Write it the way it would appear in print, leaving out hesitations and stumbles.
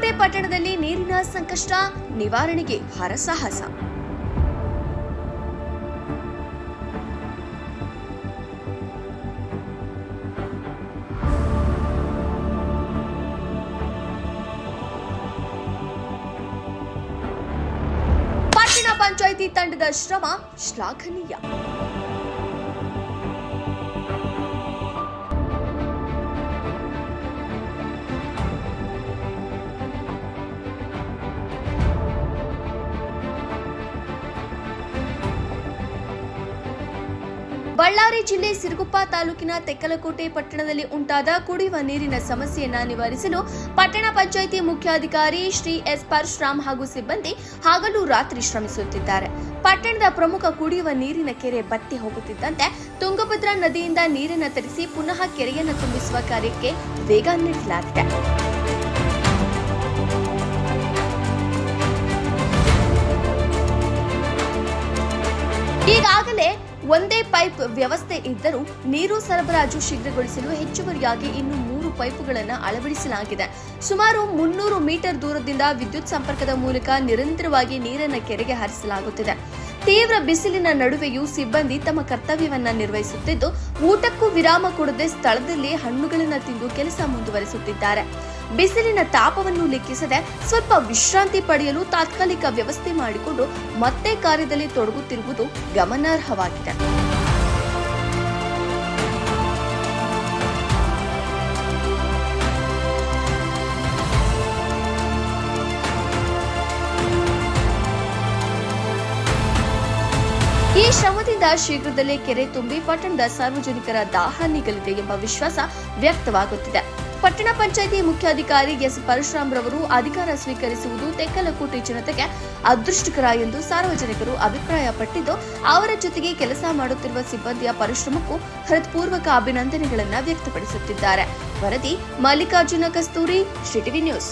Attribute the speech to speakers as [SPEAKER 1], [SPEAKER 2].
[SPEAKER 1] ತೆಕ್ಕಲಕೋಟೆ ಪಟ್ಟಣದಲ್ಲಿ ನೀರಿನ ಸಂಕಷ್ಟ ನಿವಾರಣೆಗೆ ಹರಸಾಹಸ. ಪಟ್ಟಣ ಪಂಚಾಯಿತಿ ತಂಡದ ಶ್ರಮ ಶ್ಲಾಘನೀಯ. ಬಳ್ಳಾರಿ ಜಿಲ್ಲೆ ಸಿರುಗುಪ್ಪ ತಾಲೂಕಿನ ತೆಕ್ಕಲಕೋಟೆ ಪಟ್ಟಣದಲ್ಲಿ ಉಂಟಾದ ಕುಡಿಯುವ ನೀರಿನ ಸಮಸ್ಯೆಯನ್ನ ನಿವಾರಿಸಲು ಪಟ್ಟಣ ಪಂಚಾಯಿತಿ ಮುಖ್ಯಾಧಿಕಾರಿ ಶ್ರೀ ಎಸ್ ಪರಶುರಾಮ್ ಹಾಗೂ ಸಿಬ್ಬಂದಿ ಹಗಲು ರಾತ್ರಿ ಶ್ರಮಿಸುತ್ತಿದ್ದಾರೆ. ಪಟ್ಟಣದ ಪ್ರಮುಖ ಕುಡಿಯುವ ನೀರಿನ ಕೆರೆ ಬತ್ತಿ ಹೋಗುತ್ತಿದ್ದಂತೆ ತುಂಗಭದ್ರಾ ನದಿಯಿಂದ ನೀರನ್ನು ತರಿಸಿ ಪುನಃ ಕೆರೆಯನ್ನು ತುಂಬಿಸುವ ಕಾರ್ಯಕ್ಕೆ ವೇಗ ನೀಡಲಾಗಿದೆ. ಈಗಾಗಲೇ ಒಂದೇ ಪೈಪ್ ವ್ಯವಸ್ಥೆ ಇದ್ದರೂ ನೀರು ಸರಬರಾಜು ಶೀಘ್ರಗೊಳಿಸಲು ಹೆಚ್ಚುವರಿಯಾಗಿ ಇನ್ನು 3 ಪೈಪುಗಳನ್ನು ಅಳವಡಿಸಲಾಗಿದೆ. ಸುಮಾರು 300 ಮೀಟರ್ ದೂರದಿಂದ ವಿದ್ಯುತ್ ಸಂಪರ್ಕದ ಮೂಲಕ ನಿರಂತರವಾಗಿ ನೀರನ್ನು ಕೆರೆಗೆ ಹರಿಸಲಾಗುತ್ತಿದೆ. ತೀವ್ರ ಬಿಸಿಲಿನ ನಡುವೆಯೂ ಸಿಬ್ಬಂದಿ ತಮ್ಮ ಕರ್ತವ್ಯವನ್ನ ನಿರ್ವಹಿಸುತ್ತಿದ್ದು, ಊಟಕ್ಕೂ ವಿರಾಮ ಕೊಡದೆ ಸ್ಥಳದಲ್ಲಿ ಹಣ್ಣುಗಳನ್ನು ತಿಂದು ಕೆಲಸ ಮುಂದುವರಿಸುತ್ತಿದ್ದಾರೆ. ಬಿಸಿಲಿನ ತಾಪವನ್ನು ಲೆಕ್ಕಿಸದೆ ಸ್ವಲ್ಪ ವಿಶ್ರಾಂತಿ ಪಡೆಯಲು ತಾತ್ಕಾಲಿಕ ವ್ಯವಸ್ಥೆ ಮಾಡಿಕೊಂಡು ಮತ್ತೆ ಕಾರ್ಯದಲ್ಲಿ ತೊಡಗುತ್ತಿರುವುದು ಗಮನಾರ್ಹವಾಗಿದೆ. ಈ ಶ್ರಮದಿಂದ ಶೀಘ್ರದಲ್ಲೇ ಕೆರೆ ತುಂಬಿ ಪಟ್ಟಣದ ಸಾರ್ವಜನಿಕರ ದಾಹ ನೀಗಲಿದೆ ಎಂಬ ವಿಶ್ವಾಸ ವ್ಯಕ್ತವಾಗುತ್ತಿದೆ. ಪಟ್ಟಣ ಪಂಚಾಯಿತಿ ಮುಖ್ಯಾಧಿಕಾರಿ ಎಸ್ ಪರಶುರಾಮ್ ರವರು ಅಧಿಕಾರ ಸ್ವೀಕರಿಸುವುದು ತೆಕ್ಕಲಕೋಟೆ ಜನತೆಗೆ ಅದೃಷ್ಟಕರ ಎಂದು ಸಾರ್ವಜನಿಕರು ಅಭಿಪ್ರಾಯಪಟ್ಟಿದ್ದು, ಅವರ ಜೊತೆಗೆ ಕೆಲಸ ಮಾಡುತ್ತಿರುವ ಸಿಬ್ಬಂದಿಯ ಪರಿಶ್ರಮಕ್ಕೂ ಹೃತ್ಪೂರ್ವಕ ಅಭಿನಂದನೆಗಳನ್ನು ವ್ಯಕ್ತಪಡಿಸುತ್ತಿದ್ದಾರೆ. ವರದಿ ಮಲ್ಲಿಕಾರ್ಜುನ ಕಸ್ತೂರಿ, ಶ್ರೀ ಟಿವಿ ನ್ಯೂಸ್.